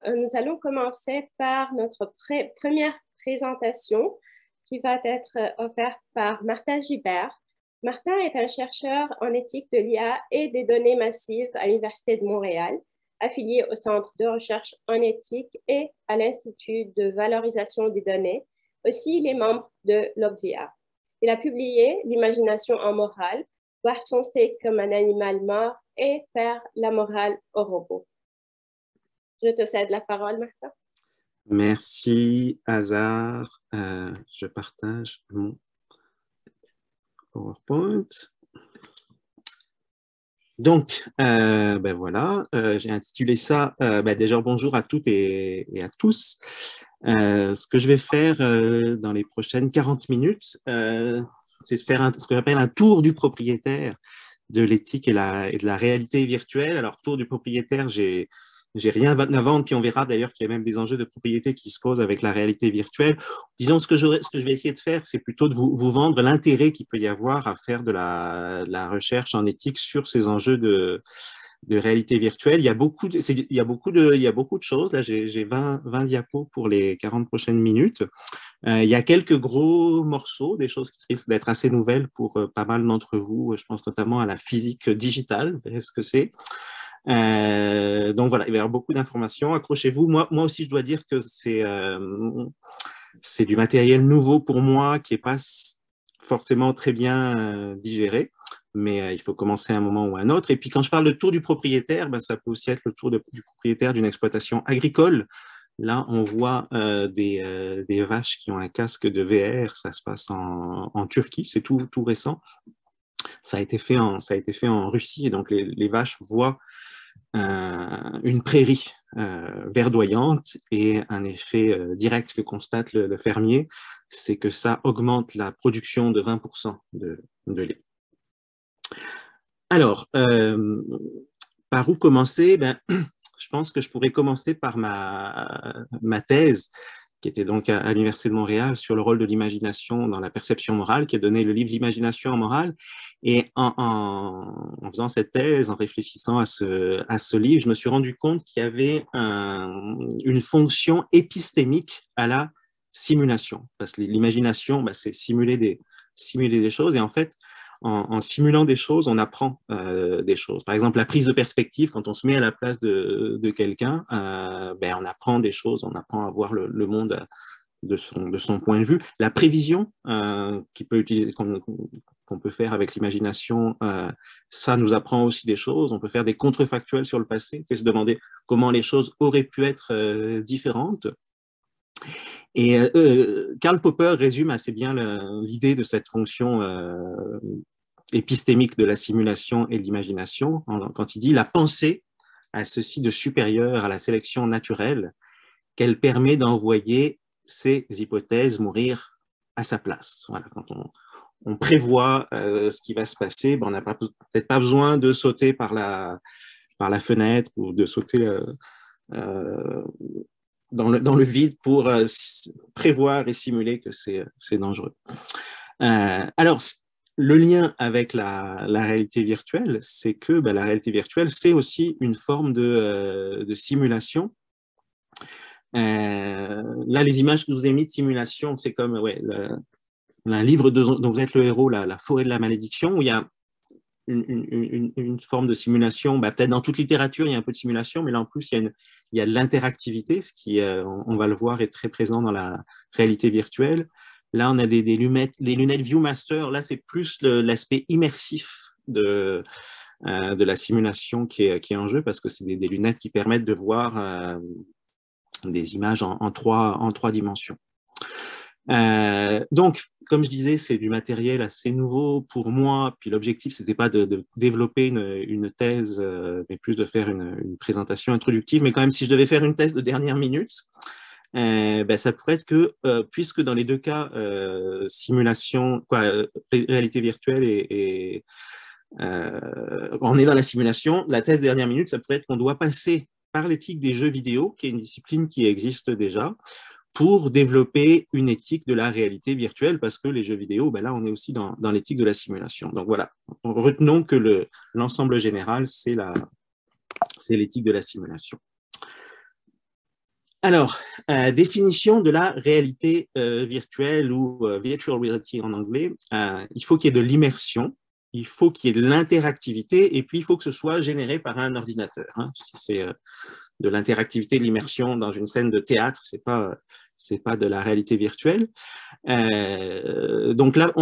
nous allons commencer par notre première présentation qui va être offerte par Martin Gibert. Martin est un chercheur en éthique de l'IA et des données massives à l'Université de Montréal, affilié au Centre de recherche en éthique et à l'Institut de valorisation des données. Aussi, il est membre de l'OBVIA. Il a publié L'imagination en morale, voir son steak comme un animal mort et faire la morale au robot. Je te cède la parole, Martin. Merci, Hazar. Je partage mon PowerPoint. Donc, voilà, j'ai intitulé ça déjà bonjour à toutes et à tous. Ce que je vais faire dans les prochaines 40 minutes, c'est ce que j'appelle un tour du propriétaire de l'éthique et de la réalité virtuelle. Alors, tour du propriétaire, j'ai rien à vendre, puis on verra d'ailleurs qu'il y a même des enjeux de propriété qui se posent avec la réalité virtuelle. Disons, ce que je vais essayer de faire, c'est plutôt de vous vendre l'intérêt qu'il peut y avoir à faire de la recherche en éthique sur ces enjeux de réalité virtuelle. Il y a beaucoup de choses. Là, j'ai 20 diapos pour les 40 prochaines minutes. Il y a quelques gros morceaux, des choses qui risquent d'être assez nouvelles pour pas mal d'entre vous. Je pense notamment à la physique digitale. Vous verrez ce que c'est. Donc voilà, il va y avoir beaucoup d'informations. Accrochez-vous. Moi aussi, je dois dire que c'est du matériel nouveau pour moi qui n'est pas forcément très bien digéré, mais il faut commencer à un moment ou à un autre. Et puis quand je parle de tour du propriétaire, ça peut aussi être le tour du propriétaire d'une exploitation agricole. Là, on voit des vaches qui ont un casque de VR. Ça se passe en Turquie, c'est tout récent. Ça a été fait en Russie, et donc les vaches voient une prairie verdoyante, et un effet direct que constate le fermier, c'est que ça augmente la production de 20% de lait. Alors, par où commencer? Je pense que je pourrais commencer par ma thèse, qui était donc à l'Université de Montréal, sur le rôle de l'imagination dans la perception morale, qui a donné le livre L'imagination en morale. Et en faisant cette thèse, en réfléchissant à ce livre, je me suis rendu compte qu'il y avait une fonction épistémique à la simulation. Parce que l'imagination, c'est simuler des choses. Et en fait, en simulant des choses, on apprend des choses. Par exemple, la prise de perspective, quand on se met à la place de quelqu'un, on apprend des choses, on apprend à voir le monde de son point de vue. La prévision qu'on peut faire avec l'imagination, ça nous apprend aussi des choses. On peut faire des contrefactuels sur le passé, se demander comment les choses auraient pu être différentes. Et Karl Popper résume assez bien l'idée de cette fonction épistémique de la simulation et de l'imagination quand il dit « La pensée a ceci de supérieur à la sélection naturelle qu'elle permet d'envoyer ses hypothèses mourir à sa place. » Voilà, quand on prévoit ce qui va se passer, on n'a peut-être pas besoin de sauter par la fenêtre ou de sauter dans le vide pour prévoir et simuler que c'est dangereux. Alors, le lien avec la réalité virtuelle, c'est que la réalité virtuelle, c'est aussi une forme de simulation. Là, les images que je vous ai mises de simulation, c'est comme un livre dont vous êtes le héros, La forêt de la malédiction, où il y a une forme de simulation. Peut-être dans toute littérature, il y a un peu de simulation, mais là, en plus, il y a de l'interactivité, ce qui, on va le voir, est très présent dans la réalité virtuelle. Là, on a des lunettes ViewMaster. Là, c'est plus l'aspect immersif de la simulation qui est en jeu, parce que c'est des lunettes qui permettent de voir des images en trois dimensions. Donc, comme je disais, c'est du matériel assez nouveau pour moi. Puis l'objectif, c'était pas de développer une thèse, mais plus de faire une présentation introductive. Mais quand même, si je devais faire une thèse de dernière minute, ça pourrait être que, puisque dans les deux cas, simulation, réalité virtuelle et on est dans la simulation, la thèse de dernière minute, ça pourrait être qu'on doit passer par l'éthique des jeux vidéo, qui est une discipline qui existe déjà, pour développer une éthique de la réalité virtuelle, parce que les jeux vidéo, là, on est aussi dans l'éthique de la simulation. Donc voilà, retenons que l'ensemble général, c'est l'éthique de la simulation. Alors, définition de la réalité virtuelle ou virtual reality en anglais. Il faut qu'il y ait de l'immersion, il faut qu'il y ait de l'interactivité et puis il faut que ce soit généré par un ordinateur. Hein. Si c'est de l'interactivité, de l'immersion dans une scène de théâtre, c'est pas de la réalité virtuelle. Donc là,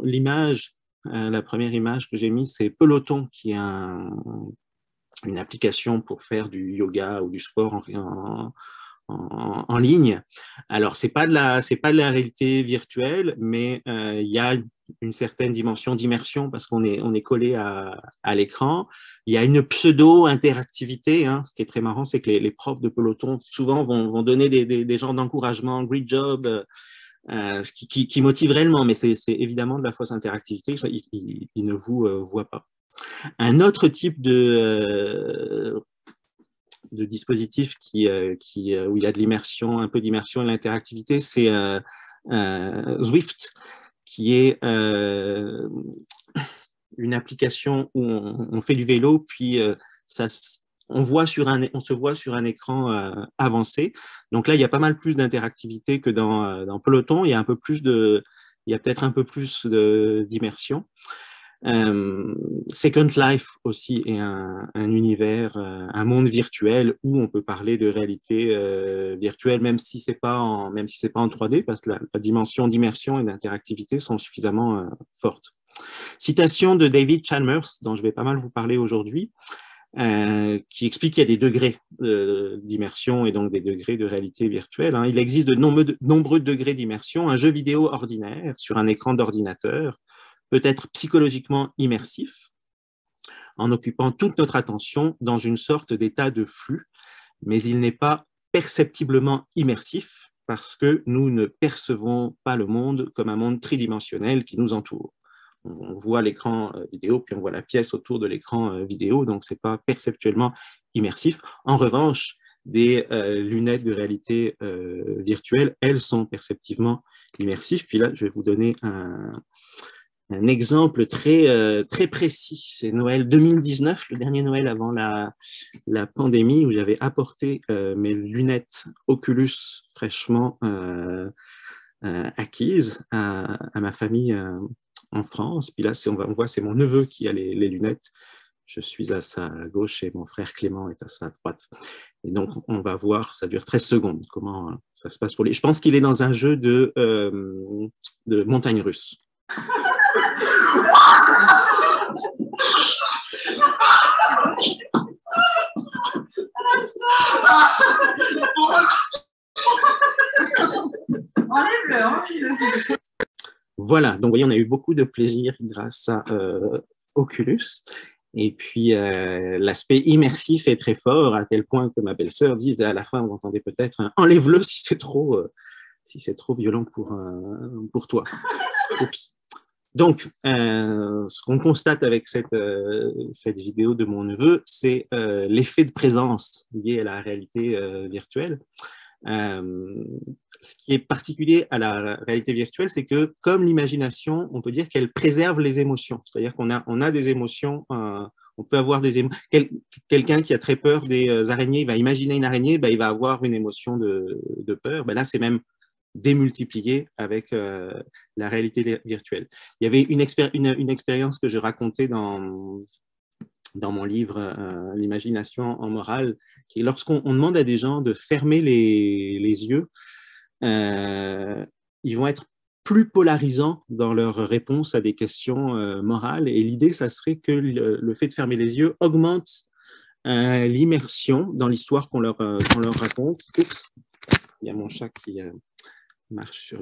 l'image, la première image que j'ai mise, c'est Peloton, qui est une application pour faire du yoga ou du sport en ligne. Alors, c'est pas de la réalité virtuelle, mais il y a une certaine dimension d'immersion parce qu'on est collé à l'écran. Il y a une pseudo-interactivité. Hein. Ce qui est très marrant, c'est que les profs de peloton souvent vont donner des genres d'encouragement, great job, ce qui motive réellement, mais c'est évidemment de la fausse interactivité. Ils ne vous voient pas. Un autre type de dispositif où il y a de l'immersion, un peu d'immersion et de l'interactivité, c'est Zwift, qui est une application où on fait du vélo, puis on se voit sur un écran avancé. Donc là, il y a pas mal plus d'interactivité que dans Peloton. Il y a peut-être un peu plus d'immersion. Second Life aussi est un univers, un monde virtuel où on peut parler de réalité virtuelle, même si c'est pas en 3D, parce que la dimension d'immersion et d'interactivité sont suffisamment fortes. Citation de David Chalmers, dont je vais pas mal vous parler aujourd'hui, qui explique qu'il y a des degrés d'immersion et donc des degrés de réalité virtuelle. Hein. Il existe de nombreux degrés d'immersion. Un jeu vidéo ordinaire sur un écran d'ordinateur peut être psychologiquement immersif en occupant toute notre attention dans une sorte d'état de flux, mais il n'est pas perceptiblement immersif parce que nous ne percevons pas le monde comme un monde tridimensionnel qui nous entoure. On voit l'écran vidéo, puis on voit la pièce autour de l'écran vidéo, donc ce n'est pas perceptuellement immersif. En revanche, des lunettes de réalité virtuelle, elles sont perceptivement immersives. Puis là, je vais vous donner un exemple très précis. C'est Noël 2019, le dernier Noël avant la pandémie, où j'avais apporté mes lunettes Oculus fraîchement acquises à ma famille en France. Puis là, on voit, c'est mon neveu qui a les lunettes. Je suis à sa gauche et mon frère Clément est à sa droite. Et donc, on va voir, ça dure 13 secondes, comment ça se passe pour lui. Je pense qu'il est dans un jeu de montagne russe. Voilà, donc vous voyez, on a eu beaucoup de plaisir grâce à Oculus. Et puis, l'aspect immersif est très fort, à tel point que ma belle-sœur disait à la fin, vous entendez peut-être, enlève-le si c'est trop violent pour toi. Oups. Donc, ce qu'on constate avec cette vidéo de mon neveu, c'est l'effet de présence lié à la réalité virtuelle. Ce qui est particulier à la réalité virtuelle, c'est que comme l'imagination, on peut dire qu'elle préserve les émotions. C'est-à-dire qu'on a des émotions, on peut avoir des émotions. Quelqu'un qui a très peur des araignées, il va imaginer une araignée, il va avoir une émotion de peur. Là, c'est même démultiplié avec la réalité virtuelle. Il y avait une expérience que je racontais dans mon livre L'imagination en morale, qui est lorsqu'on demande à des gens de fermer les yeux, ils vont être plus polarisants dans leur réponse à des questions morales. Et l'idée, ça serait que le fait de fermer les yeux augmente l'immersion dans l'histoire qu'on leur raconte. Oups, il y a mon chat qui marche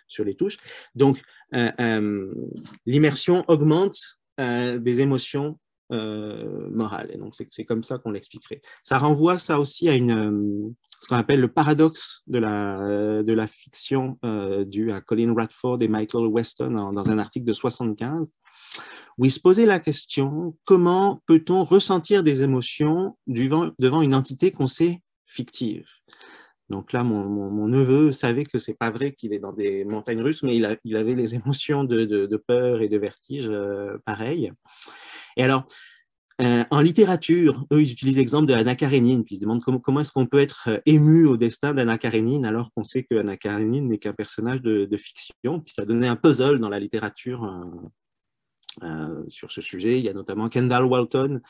sur les touches. Donc, l'immersion augmente des émotions morales. Et donc, c'est comme ça qu'on l'expliquerait. Ça renvoie ça aussi à ce qu'on appelle le paradoxe de la fiction due à Colin Radford et Michael Weston dans un article de 1975, où ils se posaient la question, comment peut-on ressentir des émotions devant une entité qu'on sait fictive? Donc là, mon neveu savait que c'est pas vrai qu'il est dans des montagnes russes, mais il avait les émotions de peur et de vertige pareilles. Et alors, En littérature, eux, ils utilisent l'exemple de Anna Karénine, puis ils se demandent comment est-ce qu'on peut être ému au destin d'Anna Karénine alors qu'on sait que Anna Karénine n'est qu'un personnage de fiction. Puis ça donnait un puzzle dans la littérature sur ce sujet. Il y a notamment Kendall Walton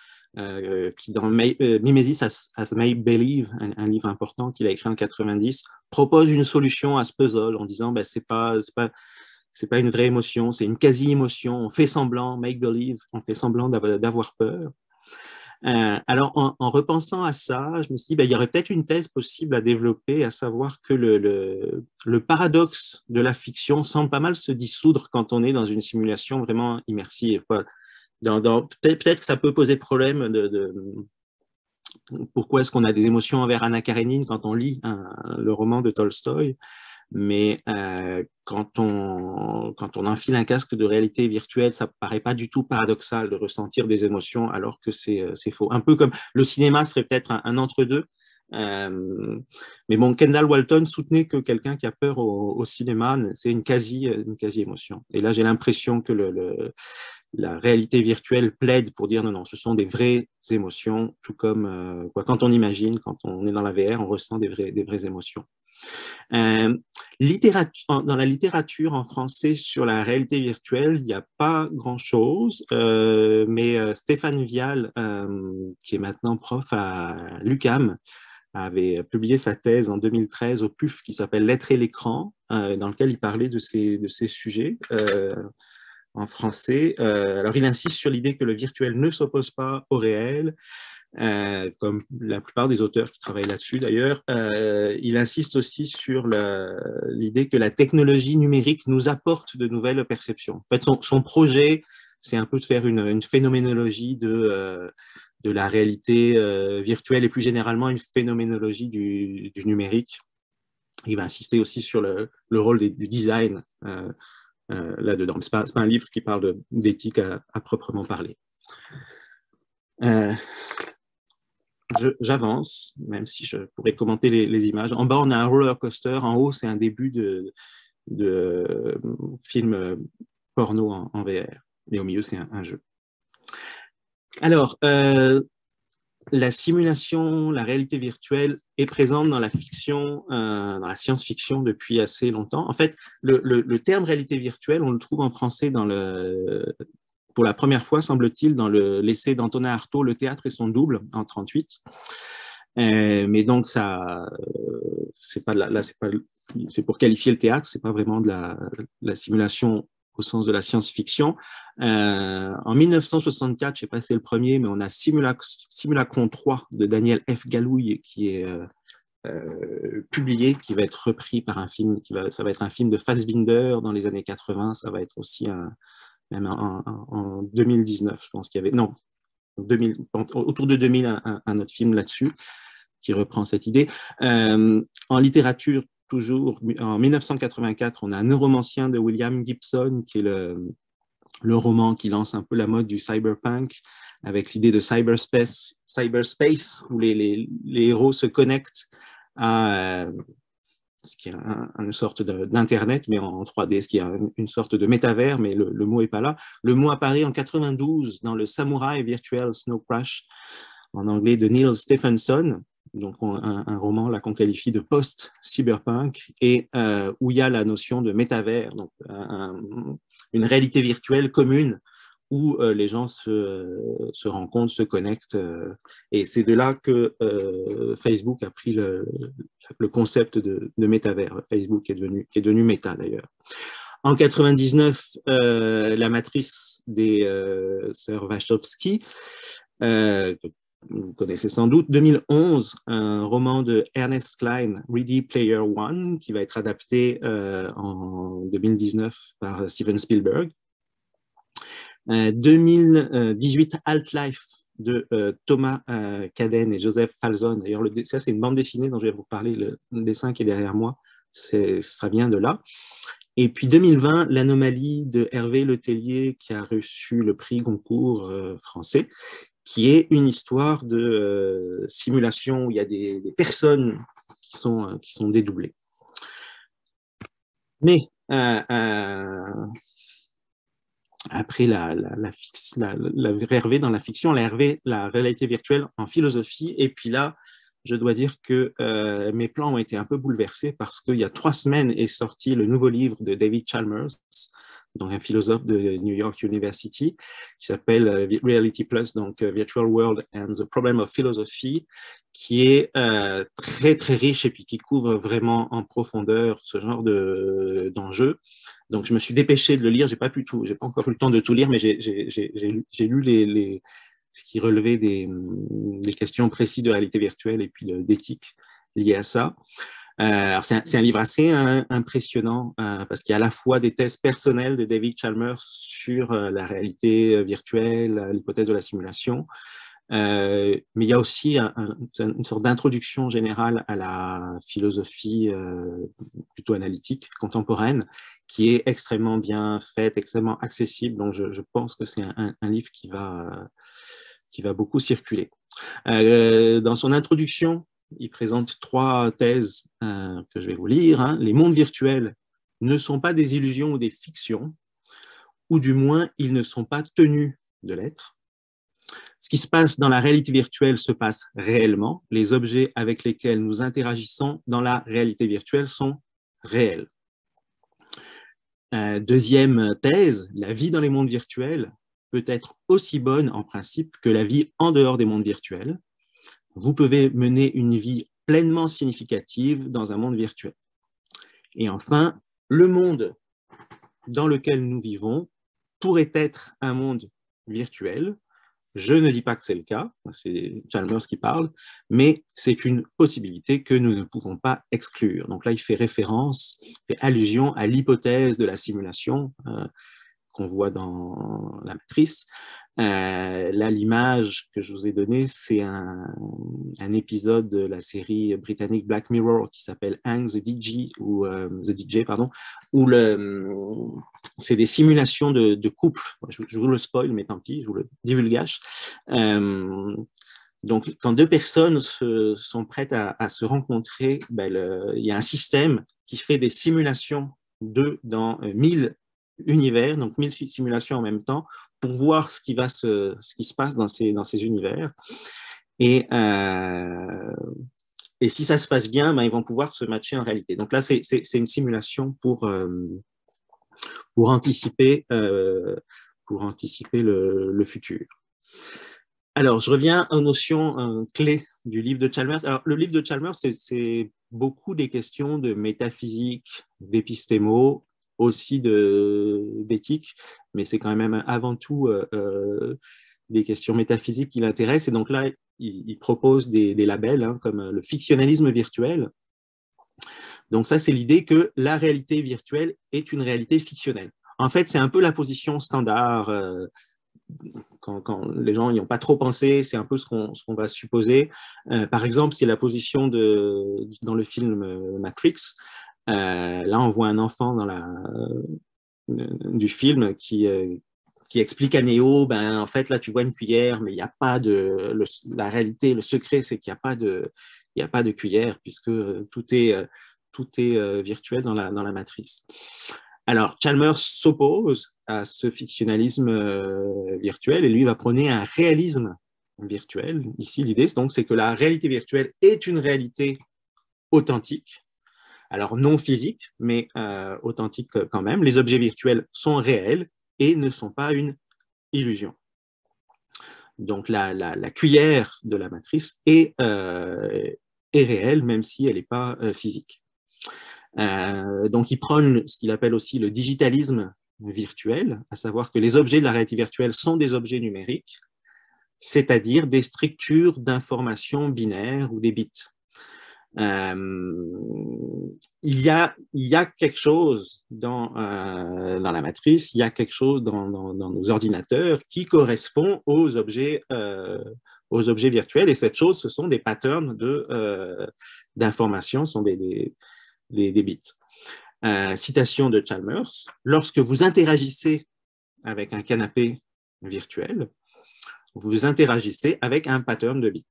qui, dans Mimesis as May Believe, un livre important qu'il a écrit en 90, propose une solution à ce puzzle en disant c'est pas une vraie émotion, c'est une quasi-émotion. On fait semblant, make believe, on fait semblant d'avoir peur. Alors, en repensant à ça, je me suis dit, il y aurait peut-être une thèse possible à développer, à savoir que le paradoxe de la fiction semble pas mal se dissoudre quand on est dans une simulation vraiment immersive. Peut-être que ça peut poser problème pourquoi est-ce qu'on a des émotions envers Anna Karénine quand on lit le roman de Tolstoï. Mais quand on enfile un casque de réalité virtuelle, ça ne paraît pas du tout paradoxal de ressentir des émotions alors que c'est faux. Un peu comme le cinéma serait peut-être un entre-deux. Mais bon, Kendall Walton soutenait que quelqu'un qui a peur au cinéma, c'est une quasi-émotion. Et là, j'ai l'impression que la réalité virtuelle plaide pour dire non, ce sont des vraies émotions, tout comme quand on imagine, quand on est dans la VR, on ressent des vraies émotions. Dans la littérature en français sur la réalité virtuelle, il n'y a pas grand-chose, mais Stéphane Vial, qui est maintenant prof à l'UQAM, avait publié sa thèse en 2013 au PUF qui s'appelle L'être et l'écran, dans lequel il parlait de ces sujets en français. Alors, il insiste sur l'idée que le virtuel ne s'oppose pas au réel, comme la plupart des auteurs qui travaillent là-dessus d'ailleurs. Il insiste aussi sur l'idée que la technologie numérique nous apporte de nouvelles perceptions. En fait, son projet, c'est un peu de faire une phénoménologie de la réalité virtuelle et plus généralement une phénoménologie du numérique. Il va insister aussi sur le rôle du design là-dedans. Ce n'est pas un livre qui parle d'éthique à proprement parler. J'avance, même si je pourrais commenter les images. En bas, on a un roller coaster. En haut, c'est un début de film porno en VR. Et au milieu, c'est un jeu. Alors, la simulation, la réalité virtuelle est présente dans la fiction, dans la science-fiction depuis assez longtemps. En fait, le terme réalité virtuelle, on le trouve en français pour la première fois, semble-t-il, dans l'essai d'Antonin Artaud, Le théâtre et son double, en 1938. Mais donc, c'est pour qualifier le théâtre, c'est pas vraiment de la simulation au sens de la science-fiction. En 1964, je sais pas si c'est le premier, mais on a Simulacron 3 de Daniel F. Galouille qui est publié, qui va être repris par un film, ça va être un film de Fassbinder dans les années 80, ça va être aussi même en 2019, je pense qu'il y avait, non, autour de 2000, un autre film là-dessus qui reprend cette idée. En littérature, toujours, en 1984, on a Un neuromancien de William Gibson, qui est le roman qui lance un peu la mode du cyberpunk, avec l'idée de cyberspace, où les héros se connectent à ce qui est une sorte d'internet, mais en 3D, ce qui est une sorte de métavers, mais le mot n'est pas là. Le mot apparaît en 92 dans le Samurai Virtual Snow Crash, en anglais, de Neil Stephenson, donc un roman là qu'on qualifie de post-cyberpunk, et où il y a la notion de métavers, donc une réalité virtuelle commune où les gens se rencontrent, se connectent. Et c'est de là que Facebook a pris le concept de métavers. Facebook est devenu Meta d'ailleurs. En 99, la matrice des sœurs Wachowski, vous connaissez sans doute. 2011, un roman de Ernest Cline, Ready Player One, qui va être adapté en 2019 par Steven Spielberg. 2018, Alt-Life de Thomas Caden et Joseph Falzon. D'ailleurs, ça, c'est une bande dessinée dont je vais vous parler, le dessin qui est derrière moi, ce sera bien de là. Et puis 2020, L'Anomalie de Hervé Letellier, qui a reçu le prix Goncourt français, qui est une histoire de simulation où il y a des personnes qui sont dédoublées. Mais après la vraie Hervé dans la fiction, la réalité virtuelle en philosophie. Et puis là, je dois dire que mes plans ont été un peu bouleversés parce qu'il y a 3 semaines est sorti le nouveau livre de David Chalmers, donc un philosophe de New York University, qui s'appelle Reality Plus, donc Virtual World and the Problem of Philosophy, qui est très, très riche et puis qui couvre vraiment en profondeur ce genre d'enjeux. Donc, je me suis dépêché de le lire. J'ai pas encore eu le temps de tout lire, mais j'ai lu ce qui relevait des questions précises de réalité virtuelle et puis d'éthique liées à ça. Alors c'est un livre assez impressionnant parce qu'il y a à la fois des thèses personnelles de David Chalmers sur la réalité virtuelle, l'hypothèse de la simulation, mais il y a aussi une sorte d'introduction générale à la philosophie plutôt analytique, contemporaine, qui est extrêmement bien faite, extrêmement accessible. Donc je pense que c'est un livre qui va beaucoup circuler. Dans son introduction, il présente 3 thèses que je vais vous lire. Hein. Les mondes virtuels ne sont pas des illusions ou des fictions, ou du moins, ils ne sont pas tenus de l'être. Ce qui se passe dans la réalité virtuelle se passe réellement. Les objets avec lesquels nous interagissons dans la réalité virtuelle sont réels. Deuxième thèse, la vie dans les mondes virtuels peut être aussi bonne en principe que la vie en dehors des mondes virtuels. Vous pouvez mener une vie pleinement significative dans un monde virtuel. Et enfin, le monde dans lequel nous vivons pourrait être un monde virtuel. Je ne dis pas que c'est le cas, c'est Chalmers qui parle, mais c'est une possibilité que nous ne pouvons pas exclure. Donc là, il fait allusion à l'hypothèse de la simulation qu'on voit dans la matrice. Là, l'image que je vous ai donnée, c'est un épisode de la série britannique Black Mirror qui s'appelle Hang the DJ, où c'est des simulations de couple. Je vous le spoil, mais tant pis, je vous le divulgage. Donc, quand 2 personnes sont prêtes à se rencontrer, il y a un système qui fait des simulations dans 1000 univers, donc 1000 simulations en même temps, pour voir ce qui se passe dans ces univers. Et si ça se passe bien, ils vont pouvoir se matcher en réalité. Donc là, c'est une simulation pour anticiper le futur. Alors, je reviens aux notions clés du livre de Chalmers. Alors, le livre de Chalmers, c'est beaucoup des questions de métaphysique, d'épistémo, aussi d'éthique, mais c'est quand même avant tout des questions métaphysiques qui l'intéressent. Et donc là, il propose des labels hein, comme le fictionnalisme virtuel. Donc ça, c'est l'idée que la réalité virtuelle est une réalité fictionnelle. En fait, c'est un peu la position standard. Quand les gens n'y ont pas trop pensé, c'est un peu ce qu'on va supposer. Par exemple, c'est la position dans le film Matrix. Là, on voit un enfant du film qui explique à Neo, en fait, là, tu vois une cuillère, mais il n'y a pas la réalité, le secret, c'est qu'il n'y a pas de cuillère, puisque tout est virtuel dans la matrice. Alors, Chalmers s'oppose à ce fictionnalisme virtuel et lui va prôner un réalisme virtuel. Ici, l'idée, c'est que la réalité virtuelle est une réalité authentique, alors non physique, mais authentique quand même. Les objets virtuels sont réels et ne sont pas une illusion. Donc, la cuillère de la matrice est réelle, même si elle n'est pas physique. Donc, il prône ce qu'il appelle aussi le digitalisme virtuel, à savoir que les objets de la réalité virtuelle sont des objets numériques, c'est-à-dire des structures d'information binaires ou des bits. Il y a quelque chose dans la matrice, il y a quelque chose dans nos ordinateurs qui correspond aux objets virtuels, et cette chose, ce sont des patterns d'information, ce sont des bits. Citation de Chalmers, lorsque vous interagissez avec un canapé virtuel, vous interagissez avec un pattern de bits.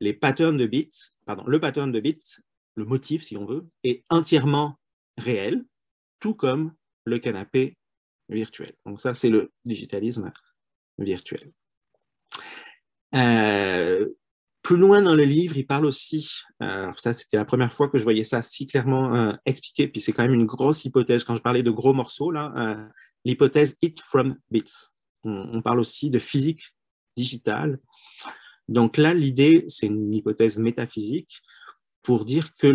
Le pattern de bits, le motif si on veut, est entièrement réel, tout comme le canapé virtuel. Donc ça, c'est le digitalisme virtuel. Plus loin dans le livre, il parle aussi, alors ça c'était la première fois que je voyais ça si clairement expliqué, puis c'est quand même une grosse hypothèse, quand je parlais de gros morceaux, là, l'hypothèse It from Bits. On parle aussi de physique digitale. Donc là, l'idée, c'est une hypothèse métaphysique pour dire que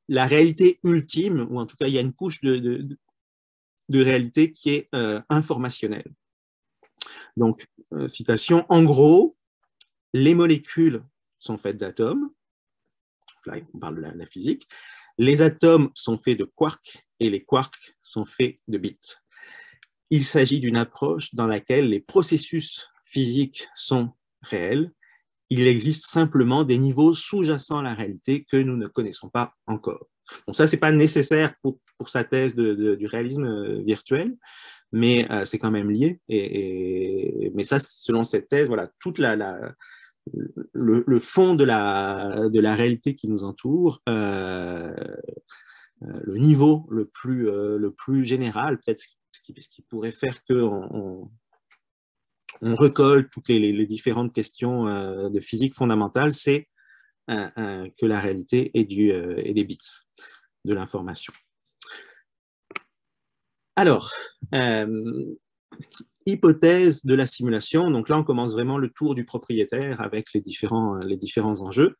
la réalité ultime, ou en tout cas il y a une couche de réalité qui est informationnelle. Donc, citation, en gros, les molécules sont faites d'atomes, là on parle de la physique, les atomes sont faits de quarks et les quarks sont faits de bits. Il s'agit d'une approche dans laquelle les processus physiques sont réels, il existe simplement des niveaux sous-jacents à la réalité que nous ne connaissons pas encore. Bon, ça, ce n'est pas nécessaire pour sa thèse du réalisme virtuel, mais c'est quand même lié. Mais ça, selon cette thèse, voilà, toute le fond de la réalité qui nous entoure, le niveau le plus général, peut-être ce qui pourrait faire qu'on recolle toutes les différentes questions de physique fondamentale, c'est que la réalité est des bits, de l'information. Alors, hypothèse de la simulation. Donc là, on commence vraiment le tour du propriétaire avec les différents enjeux.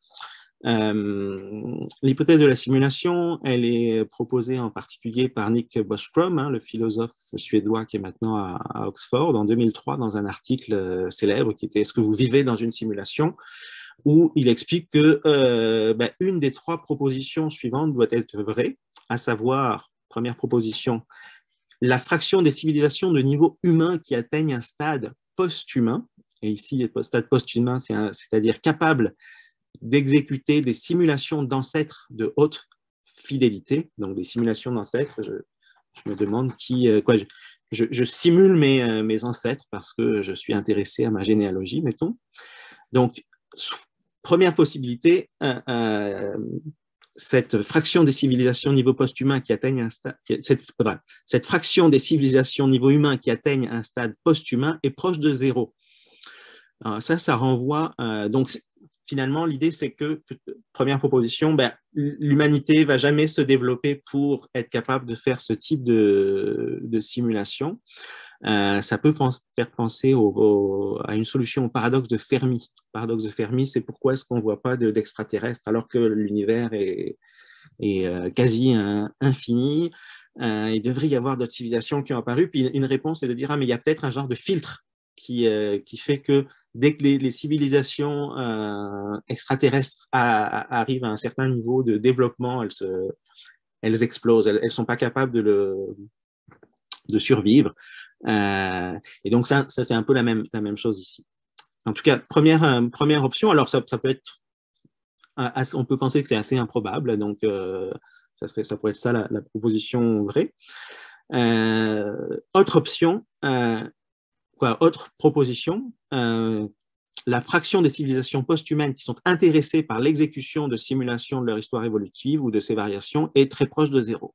L'hypothèse de la simulation, elle est proposée en particulier par Nick Bostrom, le philosophe suédois qui est maintenant à Oxford, en 2003, dans un article célèbre qui était « Est-ce que vous vivez dans une simulation ?» où il explique que une des trois propositions suivantes doit être vraie, à savoir, première proposition, la fraction des civilisations de niveau humain qui atteignent un stade post-humain, et ici, le stade post-humain, c'est-à-dire capable d'exécuter des simulations d'ancêtres de haute fidélité, donc des simulations d'ancêtres, je me demande je simule mes ancêtres parce que je suis intéressé à ma généalogie, mettons. Donc, première possibilité, cette fraction des civilisations niveau post-humain qui atteignent un stade, cette fraction des civilisations niveau humain qui atteignent un stade post-humain est proche de 0. Alors ça renvoie, donc finalement l'idée c'est que, première proposition, l'humanité ne va jamais se développer pour être capable de faire ce type de simulation. Ça peut faire penser à une solution au paradoxe de Fermi. Le paradoxe de Fermi, c'est pourquoi est-ce qu'on ne voit pas d'extraterrestres alors que l'univers est quasi infini. Il devrait y avoir d'autres civilisations qui ont apparu. Puis une réponse est de dire, mais il y a peut-être un genre de filtre qui fait que dès que les civilisations extraterrestres arrivent à un certain niveau de développement, elles explosent. Elles ne sont pas capables de survivre. Et donc, ça c'est un peu la même chose ici. En tout cas, première option, alors ça peut être, on peut penser que c'est assez improbable, donc ça pourrait être ça la proposition vraie. Autre option, autre proposition, la fraction des civilisations post-humaines qui sont intéressées par l'exécution de simulations de leur histoire évolutive ou de ses variations est très proche de 0.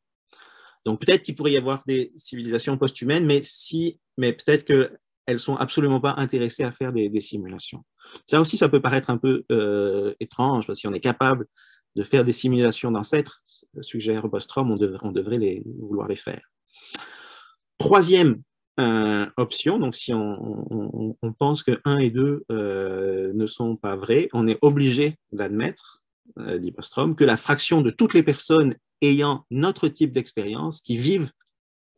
Donc peut-être qu'il pourrait y avoir des civilisations post-humaines, mais peut-être qu'elles ne sont absolument pas intéressées à faire des simulations. Ça aussi, ça peut paraître un peu étrange, parce que si on est capable de faire des simulations d'ancêtres, suggère Bostrom, on devrait vouloir les faire. Troisième option, donc si on pense que 1 et 2 ne sont pas vrais, on est obligé d'admettre, dit Bostrom, que la fraction de toutes les personnes ayant notre type d'expérience qui vivent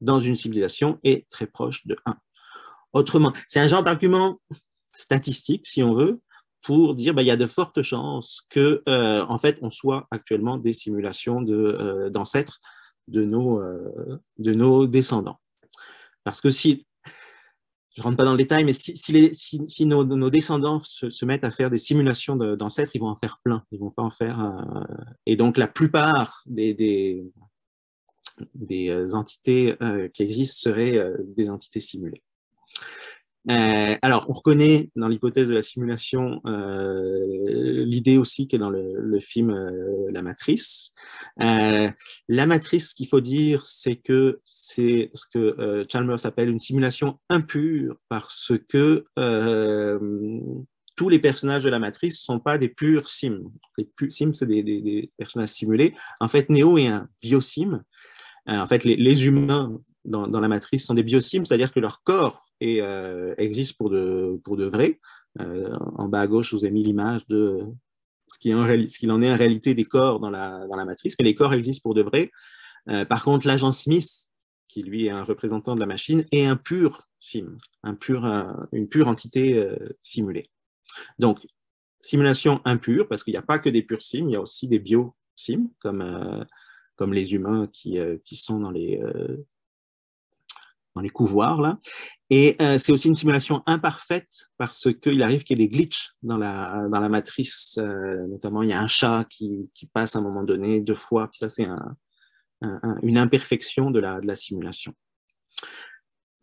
dans une civilisation est très proche de 1. Autrement, c'est un genre d'argument statistique, si on veut, pour dire il y a de fortes chances que, en fait, on soit actuellement des simulations d'ancêtres de nos descendants. Parce que si, je ne rentre pas dans le détail, mais si nos descendants se mettent à faire des simulations d'ancêtres, ils vont en faire plein. Ils vont pas en faire. Et donc, la plupart des entités qui existent seraient des entités simulées. Alors, on reconnaît dans l'hypothèse de la simulation l'idée aussi qui est dans le film La Matrice. La matrice, ce qu'il faut dire, c'est que c'est ce que Chalmers appelle une simulation impure parce que tous les personnages de la matrice ne sont pas des purs sims. Les sims, c'est des personnages simulés. En fait, Neo est un biosim. En fait, les humains dans la matrice sont des biosims, c'est-à-dire que leur corps existe pour de vrai. En bas à gauche, je vous ai mis l'image de ce qu'il en est en réalité des corps dans la matrice, mais les corps existent pour de vrai. Par contre, l'agent Smith, qui lui est un représentant de la machine, est un pur sim, une pure entité simulée. Donc, simulation impure, parce qu'il n'y a pas que des purs sims, il y a aussi des bio-sims, comme les humains qui sont dans les couvoirs, là. Et c'est aussi une simulation imparfaite parce qu'il arrive qu'il y ait des glitches dans la matrice. Notamment, il y a un chat qui passe à un moment donné 2 fois, puis ça, c'est une imperfection de la simulation.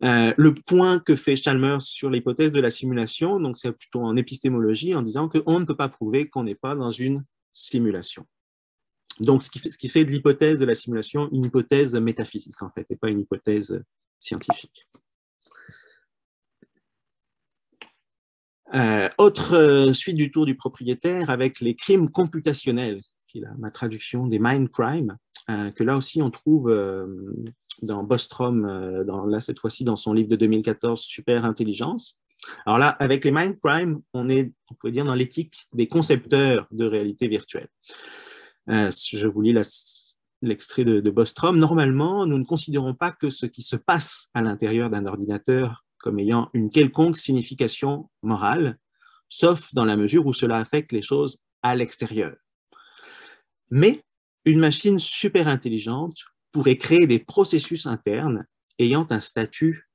Le point que fait Chalmers sur l'hypothèse de la simulation, donc c'est plutôt en épistémologie, en disant qu'on ne peut pas prouver qu'on n'est pas dans une simulation. Donc, ce qui fait de l'hypothèse de la simulation une hypothèse métaphysique, en fait, et pas une hypothèse scientifique. Autre suite du tour du propriétaire avec les crimes computationnels, qui est ma traduction des mind crimes, que là aussi on trouve dans Bostrom, là cette fois-ci dans son livre de 2014, Super Intelligence. Alors là, avec les mind crimes, on peut dire dans l'éthique des concepteurs de réalité virtuelle. Je vous lis l'extrait de Bostrom. Normalement, nous ne considérons pas que ce qui se passe à l'intérieur d'un ordinateur comme ayant une quelconque signification morale, sauf dans la mesure où cela affecte les choses à l'extérieur. Mais une machine super intelligente pourrait créer des processus internes ayant un statut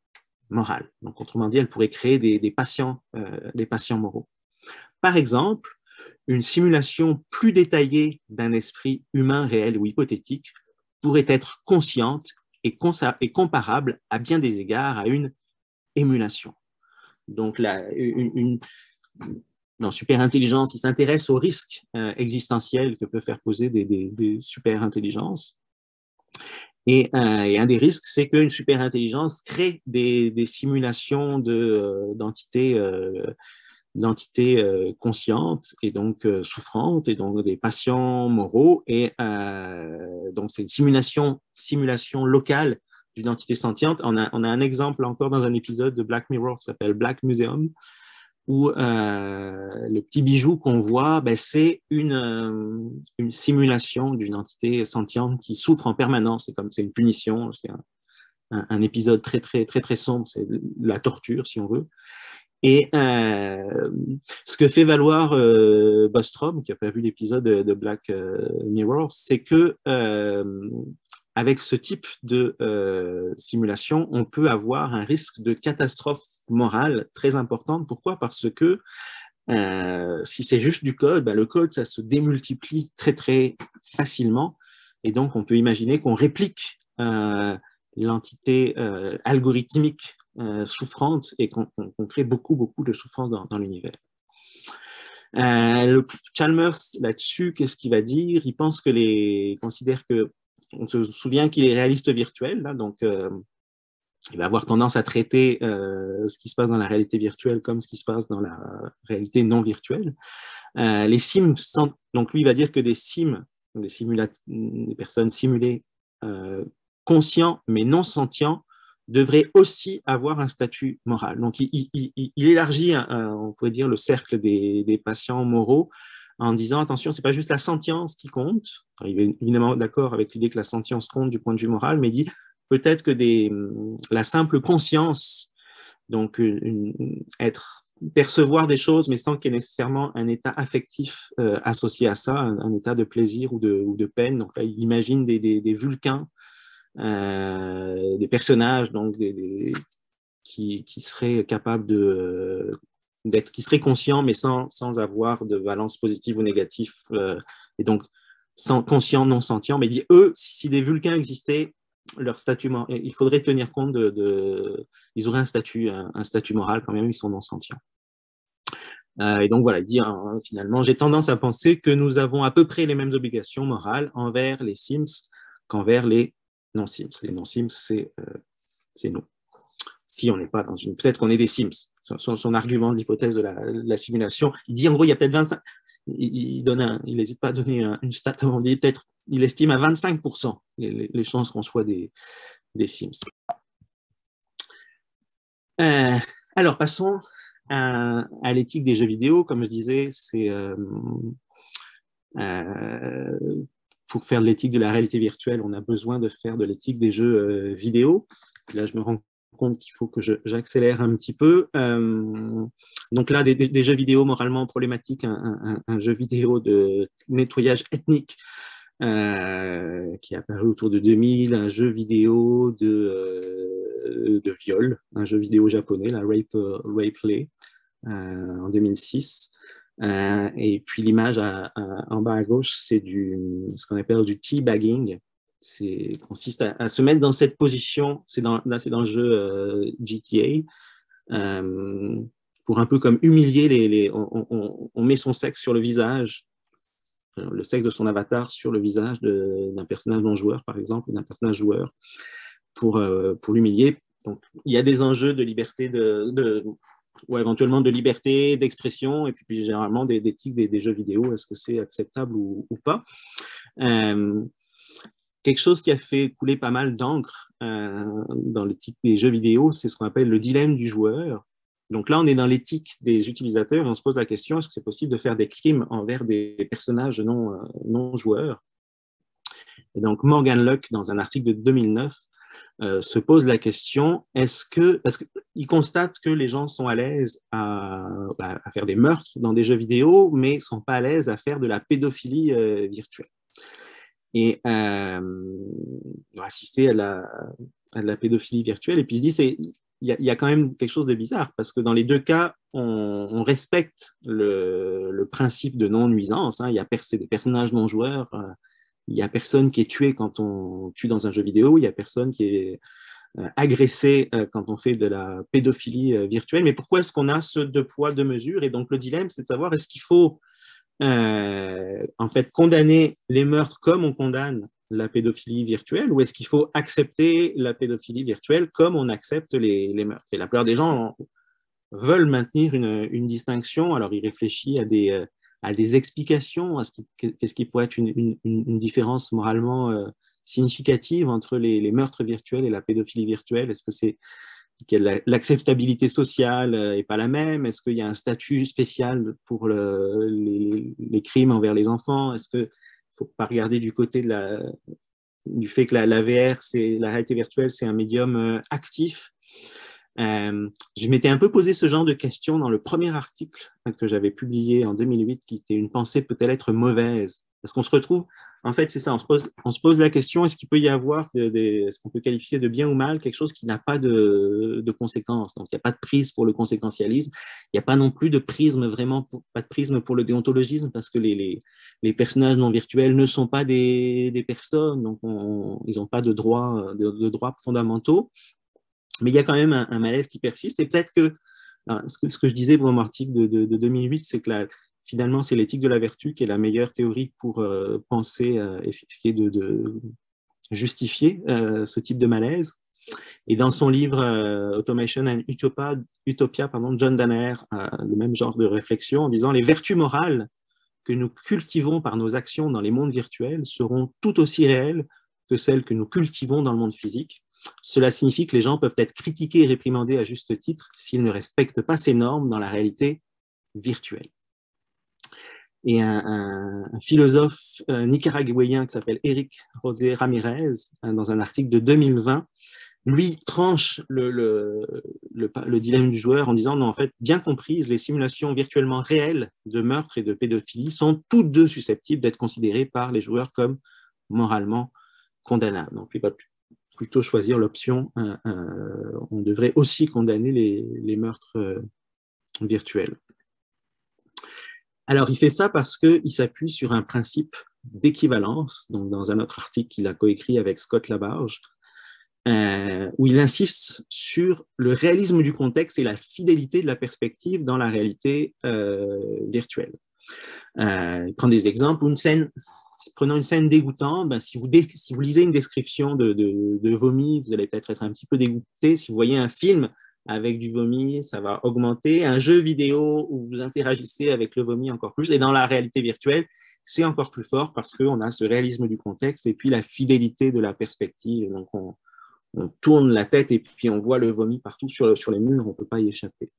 moral. Donc, autrement dit, elle pourrait créer des patients moraux. Par exemple, une simulation plus détaillée d'un esprit humain réel ou hypothétique pourrait être consciente et comparable à bien des égards à une émulation. Donc, dans Super Intelligence, il s'intéresse aux risques existentiels que peuvent faire poser des super intelligences. Et un des risques, c'est qu'une super intelligence crée des simulations d'entités conscientes et donc souffrantes, et donc des patients moraux. Et donc, c'est une simulation locale d'une entité sentiente. On a un exemple encore dans un épisode de Black Mirror qui s'appelle Black Museum, où le petit bijou qu'on voit, c'est une simulation d'une entité sentiente qui souffre en permanence. C'est une punition, c'est un épisode très, très, très, très sombre, c'est la torture, si on veut. Et ce que fait valoir Bostrom, qui n'a pas vu l'épisode de Black Mirror, c'est que avec ce type de simulation, on peut avoir un risque de catastrophe morale très importante. Pourquoi? Parce que si c'est juste du code, le code, ça se démultiplie très, très facilement. Et donc, on peut imaginer qu'on réplique l'entité algorithmique souffrante et qu'on crée beaucoup, beaucoup de souffrance dans l'univers. Chalmers, là-dessus, qu'est-ce qu'il va dire? Il considère que, on se souvient qu'il est réaliste virtuel, là, donc il va avoir tendance à traiter ce qui se passe dans la réalité virtuelle comme ce qui se passe dans la réalité non virtuelle. Les sims, donc lui, il va dire que des sims, des personnes simulées conscients mais non sentients, devraient aussi avoir un statut moral. Donc, il élargit, on pourrait dire, le cercle des patients moraux en disant, attention, ce n'est pas juste la sentience qui compte. Alors, il est évidemment d'accord avec l'idée que la sentience compte du point de vue moral, mais il dit peut-être que la simple conscience, donc percevoir des choses, mais sans qu'il y ait nécessairement un état affectif associé à ça, un état de plaisir ou de peine. Donc là, il imagine des vulcains, des personnages donc qui seraient capables qui seraient conscients mais sans avoir de valence positive ou négative, et donc conscients, non sentients. Mais dit, eux, si des vulcains existaient, leur statut moral. Il faudrait tenir compte ils auraient un statut moral quand même, ils sont non sentients. Et donc voilà, dire finalement, j'ai tendance à penser que nous avons à peu près les mêmes obligations morales envers les Sims qu'envers les non-Sims. Les non-Sims, c'est nous. Si on n'est pas dans une... Peut-être qu'on est des Sims. Son argument de l'hypothèse de la simulation, il dit en gros, il y a peut-être 25... Il n'hésite pas à donner une stat, on dit peut-être, il estime à 25% les chances qu'on soit des Sims. Alors, passons à l'éthique des jeux vidéo. Comme je disais, c'est pour faire de l'éthique de la réalité virtuelle, on a besoin de faire de l'éthique des jeux vidéo. Là, je me rends compte qu'il faut que j'accélère un petit peu. Donc là, des jeux vidéo moralement problématiques, un jeu vidéo de nettoyage ethnique qui est apparu autour de 2000, un jeu vidéo de viol, un jeu vidéo japonais, la Rape Play, en 2006. Et puis l'image en bas à gauche, c'est ce qu'on appelle du teabagging. Consiste à se mettre dans cette position, là c'est dans le jeu GTA, pour un peu comme humilier on met son sexe sur le visage, le sexe de son avatar sur le visage d'un personnage non-joueur, par exemple, ou d'un personnage joueur, pour l'humilier. Donc, il y a des enjeux de liberté ou éventuellement de liberté d'expression, et puis généralement d'éthique des jeux vidéo, est-ce que c'est acceptable ou pas. Quelque chose qui a fait couler pas mal d'encre dans l'éthique des jeux vidéo, c'est ce qu'on appelle le dilemme du joueur. Donc là, on est dans l'éthique des utilisateurs et on se pose la question, est-ce que c'est possible de faire des crimes envers des personnages non joueurs? Et donc Morgan Luck, dans un article de 2009, se pose la question, parce qu'il constate que les gens sont à l'aise à faire des meurtres dans des jeux vidéo, mais ne sont pas à l'aise à faire de la pédophilie virtuelle. Et on va assister à la pédophilie virtuelle, et puis il se dit, il y a quand même quelque chose de bizarre, parce que dans les deux cas, on respecte le principe de non-nuisance, hein. C'est des personnages non-joueurs, il n'y a personne qui est tué quand on tue dans un jeu vidéo, il n'y a personne qui est agressé quand on fait de la pédophilie virtuelle. Mais pourquoi est-ce qu'on a ce deux poids, deux mesures? Et donc le dilemme, c'est de savoir, est-ce qu'il faut en fait condamner les meurtres comme on condamne la pédophilie virtuelle, ou est-ce qu'il faut accepter la pédophilie virtuelle comme on accepte les meurtres? Et la plupart des gens veulent maintenir une distinction. Alors, il réfléchit à des explications, qu'est-ce qui pourrait être une différence moralement significative entre les meurtres virtuels et la pédophilie virtuelle. Est-ce que c'est l'acceptabilité sociale n'est pas la même? Est-ce qu'il y a un statut spécial pour les crimes envers les enfants? Est-ce qu'il ne faut pas regarder du côté du fait que la VR, la réalité virtuelle, c'est un médium actif? Je m'étais un peu posé ce genre de questions dans le premier article que j'avais publié en 2008, qui était une pensée peut-elle être mauvaise? Parce qu'on se retrouve, en fait, c'est ça, on se pose la question, est-ce qu'il peut y avoir, est-ce qu'on peut qualifier de bien ou mal quelque chose qui n'a pas de conséquences? Donc, il n'y a pas de prise pour le conséquentialisme, il n'y a pas non plus de prisme, vraiment, pas de prisme pour le déontologisme, parce que les personnages non virtuels ne sont pas des personnes, donc ils n'ont pas de droits fondamentaux. Mais il y a quand même un malaise qui persiste. Et peut-être que ce que je disais pour mon article de 2008, c'est que finalement, c'est l'éthique de la vertu qui est la meilleure théorie pour penser et essayer de justifier ce type de malaise. Et dans son livre Automation and Utopia, John Danaher a le même genre de réflexion en disant « Les vertus morales que nous cultivons par nos actions dans les mondes virtuels seront tout aussi réelles que celles que nous cultivons dans le monde physique. Cela signifie que les gens peuvent être critiqués et réprimandés à juste titre s'ils ne respectent pas ces normes dans la réalité virtuelle. » Et un philosophe nicaraguayen qui s'appelle Eric José Ramirez, dans un article de 2020, lui tranche le dilemme du joueur en disant non, en fait, bien comprises, les simulations virtuellement réelles de meurtre et de pédophilie sont toutes deux susceptibles d'être considérées par les joueurs comme moralement condamnables. Donc, il va plutôt choisir l'option on devrait aussi condamner les meurtres virtuels. Alors, il fait ça parce qu'il s'appuie sur un principe d'équivalence, donc dans un autre article qu'il a coécrit avec Scott Labarge, où il insiste sur le réalisme du contexte et la fidélité de la perspective dans la réalité virtuelle. Il prend des exemples où prenons une scène dégoûtante, ben, si vous lisez une description de vomi, vous allez peut-être être un petit peu dégoûté. Si vous voyez un film avec du vomi, ça va augmenter. Un jeu vidéo où vous interagissez avec le vomi encore plus. Et dans la réalité virtuelle, c'est encore plus fort parce qu'on a ce réalisme du contexte et puis la fidélité de la perspective. Donc, on tourne la tête et puis on voit le vomi partout sur les murs, on ne peut pas y échapper.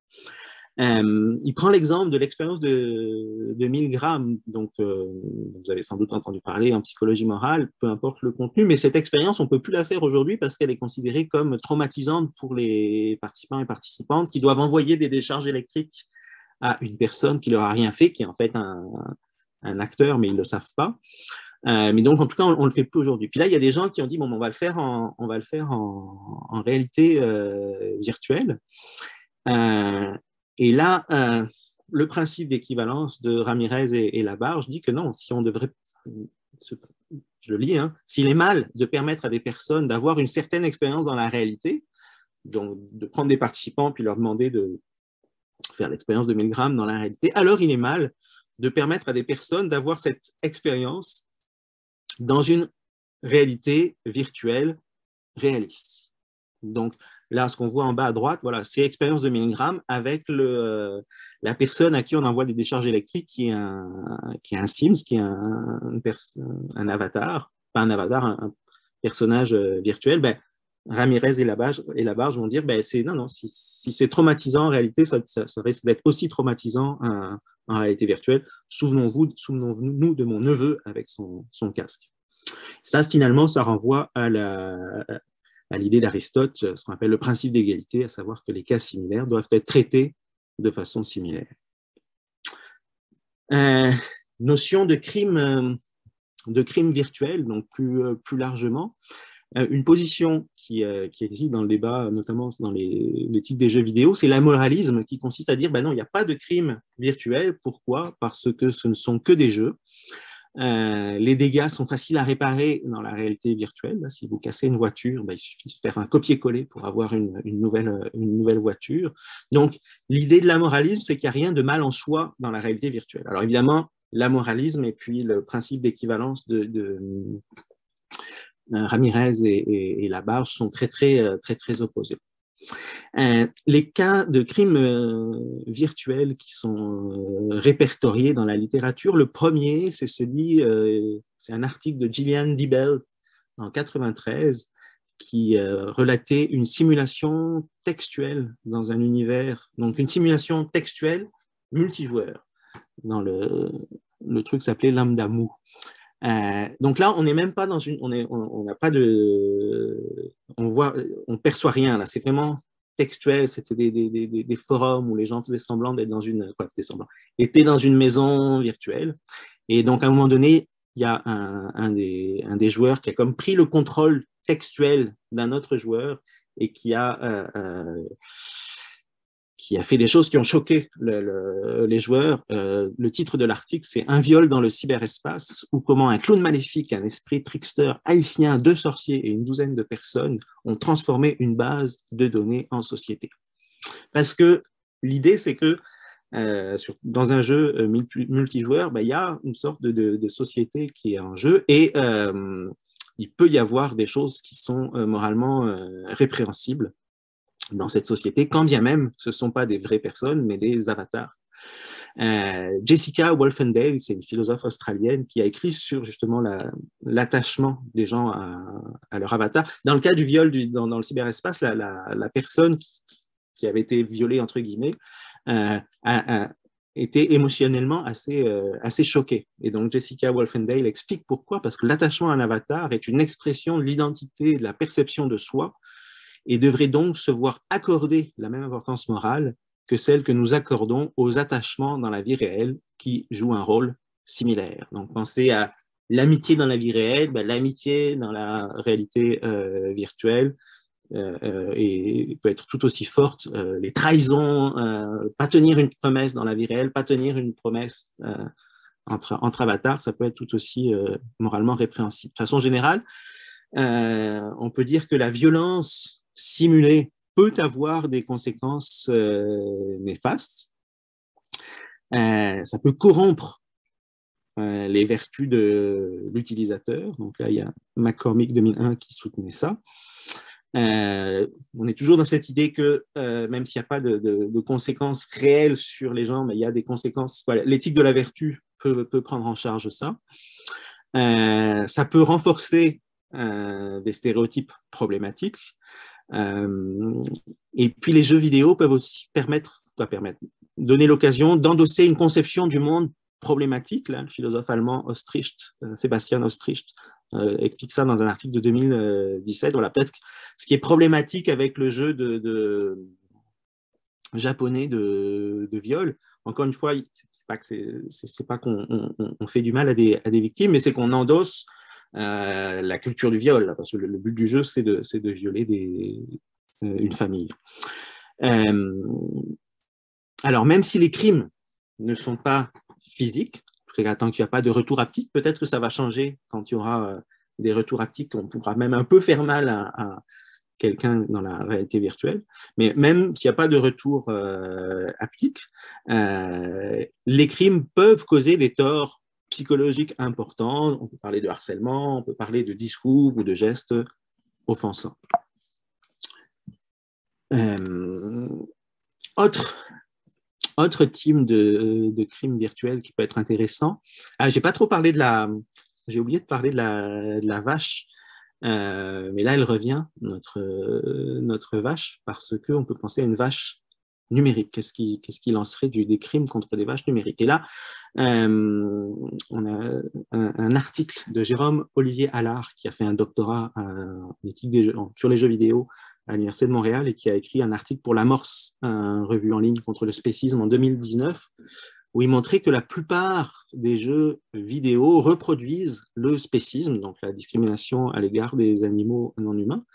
Il prend l'exemple de l'expérience de Milgram, donc vous avez sans doute entendu parler en psychologie morale, peu importe le contenu, mais cette expérience, on ne peut plus la faire aujourd'hui parce qu'elle est considérée comme traumatisante pour les participants et participantes qui doivent envoyer des décharges électriques à une personne qui leur a rien fait, qui est en fait un acteur, mais ils ne le savent pas. Mais donc, en tout cas, on ne le fait plus aujourd'hui. Puis là, il y a des gens qui ont dit, bon, on va le faire en réalité virtuelle. Et là, le principe d'équivalence de Ramirez et Labarge dit que non, si on devrait, je le lis, hein, s'il est mal de permettre à des personnes d'avoir une certaine expérience dans la réalité, donc de prendre des participants puis leur demander de faire l'expérience de Milgram dans la réalité, alors il est mal de permettre à des personnes d'avoir cette expérience dans une réalité virtuelle réaliste. Donc, là, ce qu'on voit en bas à droite, voilà, c'est l'expérience de Milgram avec la personne à qui on envoie des décharges électriques qui est un Sims, qui est un avatar, pas un avatar, un personnage virtuel. Ben, Ramirez et Labarge vont dire, ben, non, si c'est traumatisant en réalité, ça risque d'être aussi traumatisant en réalité virtuelle. Souvenons-nous de mon neveu avec son casque. Ça, finalement, ça renvoie à l'idée d'Aristote, ce qu'on appelle le principe d'égalité, à savoir que les cas similaires doivent être traités de façon similaire. Notion de crime virtuel, donc plus largement. Une position qui existe dans le débat, notamment dans l'éthique des jeux vidéo, c'est l'amoralisme, qui consiste à dire, ben non, il n'y a pas de crime virtuel. Pourquoi? Parce que ce ne sont que des jeux. Les dégâts sont faciles à réparer dans la réalité virtuelle. Là, si vous cassez une voiture, ben, il suffit de faire un copier-coller pour avoir une nouvelle voiture. Donc, l'idée de l'amoralisme, c'est qu'il n'y a rien de mal en soi dans la réalité virtuelle. Alors, évidemment, l'amoralisme et puis le principe d'équivalence de Ramirez et Labarge sont très opposés. Les cas de crimes virtuels qui sont répertoriés dans la littérature, le premier, c'est c'est un article de Gillian Dibell en 1993 qui relatait une simulation textuelle dans un univers, donc une simulation textuelle multijoueur. Dans le truc s'appelait Lambda Mu. Donc là, on n'est même pas dans on n'a pas on perçoit rien là. C'est vraiment textuel. C'était des forums où les gens faisaient semblant d'être étaient dans une maison virtuelle. Et donc à un moment donné, il y a un des joueurs qui a comme pris le contrôle textuel d'un autre joueur et qui a fait des choses qui ont choqué les joueurs. Le titre de l'article, c'est « Un viol dans le cyberespace » ou comment un clown maléfique, un esprit trickster haïtien, 2 sorciers et une douzaine de personnes ont transformé une base de données en société. Parce que l'idée, c'est que dans un jeu multijoueur, ben, y a une sorte de société qui est en jeu et il peut y avoir des choses qui sont moralement répréhensibles dans cette société, quand bien même ce ne sont pas des vraies personnes, mais des avatars. Jessica Wolfendale, c'est une philosophe australienne qui a écrit sur justement l'attachement des gens à leur avatar. Dans le cas du viol dans le cyberespace, la personne qui avait été violée, entre guillemets, a été émotionnellement assez choquée. Et donc Jessica Wolfendale explique pourquoi, parce que l'attachement à un avatar est une expression de l'identité, de la perception de soi, et devrait donc se voir accorder la même importance morale que celle que nous accordons aux attachements dans la vie réelle qui jouent un rôle similaire. Donc, pensez à l'amitié dans la vie réelle, ben, l'amitié dans la réalité virtuelle et peut être tout aussi forte. Les trahisons, pas tenir une promesse dans la vie réelle, pas tenir une promesse entre avatars, ça peut être tout aussi moralement répréhensible. De façon générale, on peut dire que la violence simulée peut avoir des conséquences néfastes. Ça peut corrompre les vertus de l'utilisateur. Donc là, il y a McCormick 2001 qui soutenait ça. On est toujours dans cette idée que même s'il n'y a pas de conséquences réelles sur les gens, mais il y a des conséquences. Voilà, l'éthique de la vertu peut prendre en charge ça. Ça peut renforcer des stéréotypes problématiques. Et puis les jeux vidéo peuvent aussi donner l'occasion d'endosser une conception du monde problématique. Là, le philosophe allemand Sebastian Ostricht explique ça dans un article de 2017. Voilà, peut-être ce qui est problématique avec le jeu japonais de viol. Encore une fois, c'est pas qu'on fait du mal à des victimes, mais c'est qu'on endosse la culture du viol, là, parce que le but du jeu, c'est de violer une famille. Alors, même si les crimes ne sont pas physiques, tant qu'il n'y a pas de retour haptique, peut-être que ça va changer quand il y aura des retours haptiques, on pourra même un peu faire mal à quelqu'un dans la réalité virtuelle, mais même s'il n'y a pas de retour haptique, les crimes peuvent causer des torts psychologiques importants. On peut parler de harcèlement, on peut parler de discours ou de gestes offensants. Autre type de crime virtuel qui peut être intéressant. J'ai pas trop parlé j'ai oublié de parler de la vache, mais là elle revient, notre vache, parce qu'on peut penser à une vache numérique. Qu'est-ce qui lancerait des crimes contre des vaches numériques? Et là, on a un article de Jérôme Olivier Allard qui a fait un doctorat en éthique sur les jeux vidéo à l'Université de Montréal et qui a écrit un article pour l'Amorce, une revue en ligne contre le spécisme en 2019, où il montrait que la plupart des jeux vidéo reproduisent le spécisme, donc la discrimination à l'égard des animaux non humains,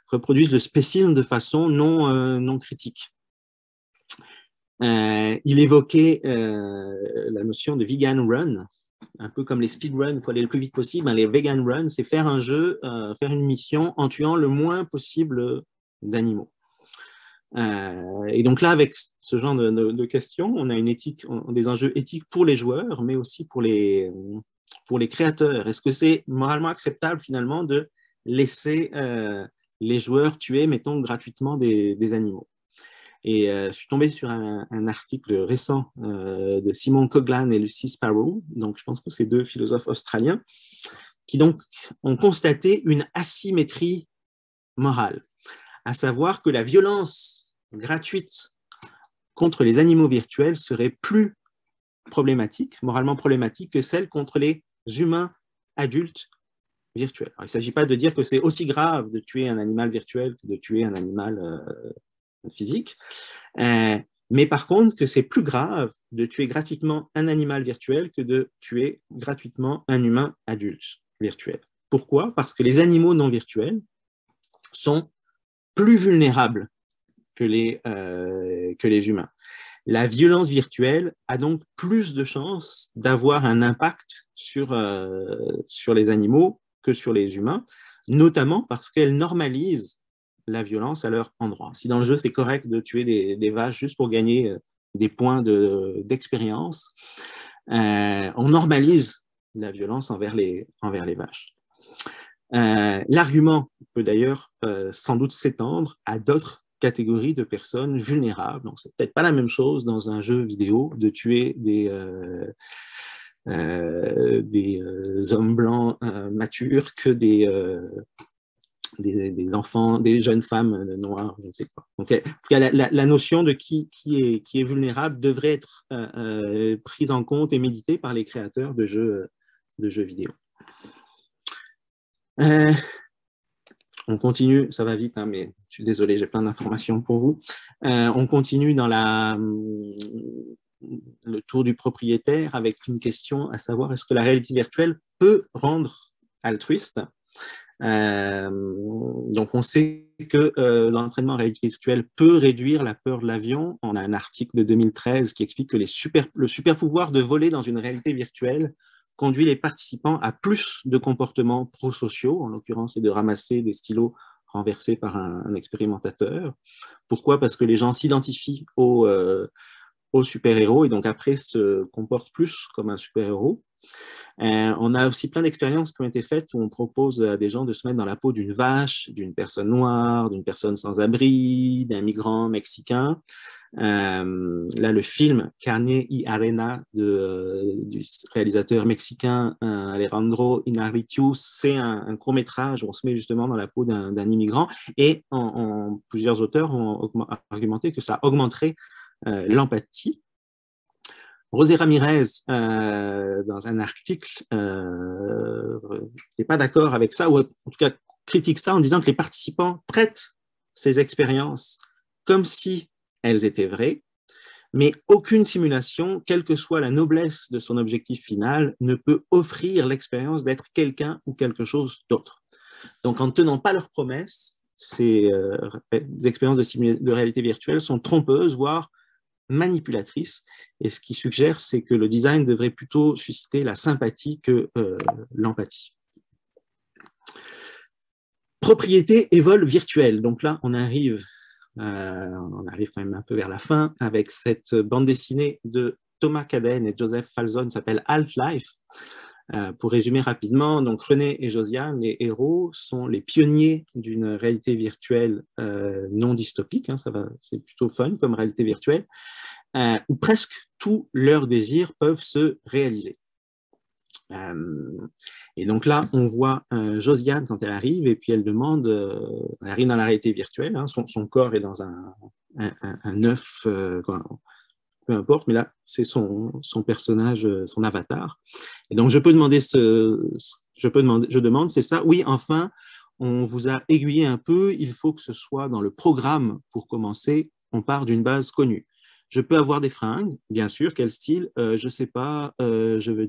reproduisent le spécisme de façon non critique. Il évoquait la notion de vegan run, un peu comme les speedruns, il faut aller le plus vite possible. Les vegan runs, c'est faire un jeu, faire une mission en tuant le moins possible d'animaux. Et donc là, avec ce genre de questions, on a des enjeux éthiques pour les joueurs, mais aussi pour les créateurs. Est-ce que c'est moralement acceptable finalement de laisser les joueurs tuer, mettons, gratuitement des animaux? Et je suis tombé sur un article récent de Simon Coglan et Lucy Sparrow, donc je pense que c'est deux philosophes australiens, qui donc ont constaté une asymétrie morale, à savoir que la violence gratuite contre les animaux virtuels serait plus problématique, moralement problématique, que celle contre les humains adultes virtuels. Alors, il ne s'agit pas de dire que c'est aussi grave de tuer un animal virtuel que de tuer un animal physique, mais par contre que c'est plus grave de tuer gratuitement un animal virtuel que de tuer gratuitement un humain adulte virtuel. Pourquoi? Parce que les animaux non virtuels sont plus vulnérables que les humains. La violence virtuelle a donc plus de chances d'avoir un impact sur les animaux que sur les humains, notamment parce qu'elle normalise la violence à leur endroit. Si dans le jeu, c'est correct de tuer des vaches juste pour gagner des points d'expérience, on normalise la violence envers les vaches. L'argument peut d'ailleurs sans doute s'étendre à d'autres catégories de personnes vulnérables. Donc, c'est peut-être pas la même chose dans un jeu vidéo de tuer des hommes blancs matures que des enfants, des jeunes femmes noires, je ne sais quoi. Donc, la notion de qui est vulnérable devrait être prise en compte et méditée par les créateurs de jeux vidéo. On continue, ça va vite, hein, mais je suis désolé, j'ai plein d'informations pour vous. On continue dans le tour du propriétaire avec une question à savoir, est-ce que la réalité virtuelle peut rendre altruiste? Donc on sait que l'entraînement en réalité virtuelle peut réduire la peur de l'avion. On a un article de 2013 qui explique que le super pouvoir de voler dans une réalité virtuelle conduit les participants à plus de comportements prosociaux, en l'occurrence, c'est de ramasser des stylos renversés par un expérimentateur. Pourquoi? Parce que les gens s'identifient au super-héros et donc après se comportent plus comme un super-héros. On a aussi plein d'expériences qui ont été faites où on propose à des gens de se mettre dans la peau d'une vache, d'une personne noire, d'une personne sans abri, d'un migrant mexicain. Là, le film Carne y Arena du réalisateur mexicain Alejandro Inarritu, c'est un court-métrage où on se met justement dans la peau d'un immigrant et plusieurs auteurs ont argumenté que ça augmenterait l'empathie. José Ramirez, dans un article, n'est pas d'accord avec ça, ou en tout cas critique ça en disant que les participants traitent ces expériences comme si elles étaient vraies, mais aucune simulation, quelle que soit la noblesse de son objectif final, ne peut offrir l'expérience d'être quelqu'un ou quelque chose d'autre. Donc, en ne tenant pas leurs promesses, ces expériences de réalité virtuelle sont trompeuses, voire manipulatrice, et ce qui suggère, c'est que le design devrait plutôt susciter la sympathie que l'empathie. Propriété et vol virtuel. Donc là, on arrive quand même un peu vers la fin avec cette bande dessinée de Thomas Cadden et Joseph Falzon, s'appelle Half-Life. Pour résumer rapidement, donc René et Josiane, les héros, sont les pionniers d'une réalité virtuelle non dystopique, hein, c'est plutôt fun comme réalité virtuelle, où presque tous leurs désirs peuvent se réaliser. Et donc là, on voit Josiane quand elle arrive, et puis elle demande, elle arrive dans la réalité virtuelle, hein, son corps est dans un œuf, peu importe, mais là, c'est son personnage, son avatar. Et donc, je demande, c'est ça, oui, enfin, on vous a aiguillé un peu, il faut que ce soit dans le programme pour commencer, on part d'une base connue. Je peux avoir des fringues, bien sûr, quel style, je ne sais pas, je peux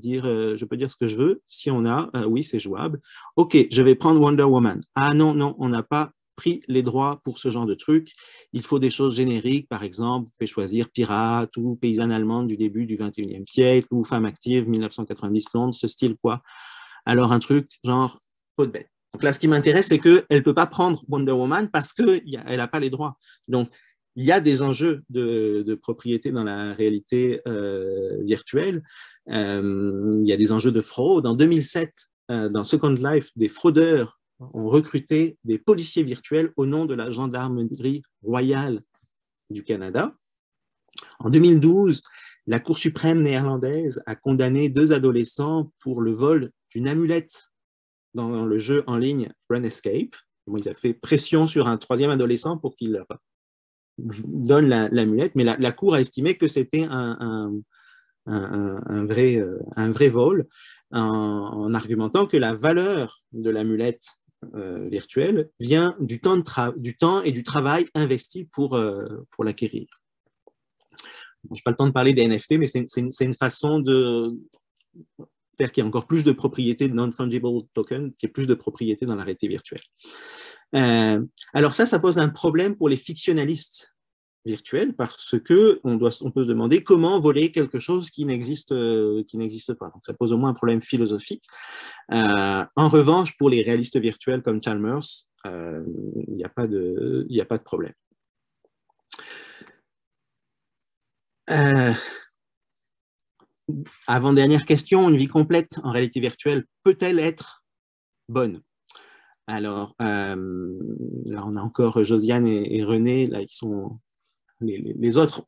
dire ce que je veux, si on a, oui, c'est jouable. Ok, je vais prendre Wonder Woman. Ah non, on n'a pas pris les droits pour ce genre de truc. Il faut des choses génériques, par exemple, vous faites choisir pirate ou paysanne allemande du début du 21e siècle ou femme active 1990 Londres, ce style quoi. Alors un truc genre peau de bête. Donc là, ce qui m'intéresse, c'est qu'elle ne peut pas prendre Wonder Woman parce qu'elle n'a pas les droits. Donc, il y a des enjeux de propriété dans la réalité virtuelle. Il y a des enjeux de fraude. En 2007, dans Second Life, des fraudeurs ont recruté des policiers virtuels au nom de la Gendarmerie royale du Canada. En 2012, la Cour suprême néerlandaise a condamné 2 adolescents pour le vol d'une amulette dans le jeu en ligne RunEscape. Ils ont fait pression sur un 3e adolescent pour qu'il leur donne l'amulette, mais la Cour a estimé que c'était un vrai vol en argumentant que la valeur de l'amulette virtuelle vient du temps et du travail investi pour l'acquérir. Je n'ai pas le temps de parler des NFT, mais c'est une façon de faire qu'il y ait encore plus de propriété de non-fungible token, qu'il y ait plus de propriété dans la réalité virtuelle. Alors ça pose un problème pour les fictionnalistes virtuels parce qu'on peut se demander comment voler quelque chose qui n'existe pas. Donc ça pose au moins un problème philosophique. En revanche, pour les réalistes virtuels comme Chalmers, il n'y a pas de problème. Avant-dernière question, une vie complète en réalité virtuelle peut-elle être bonne? Alors, là, on a encore Josiane et René, là, qui sont les autres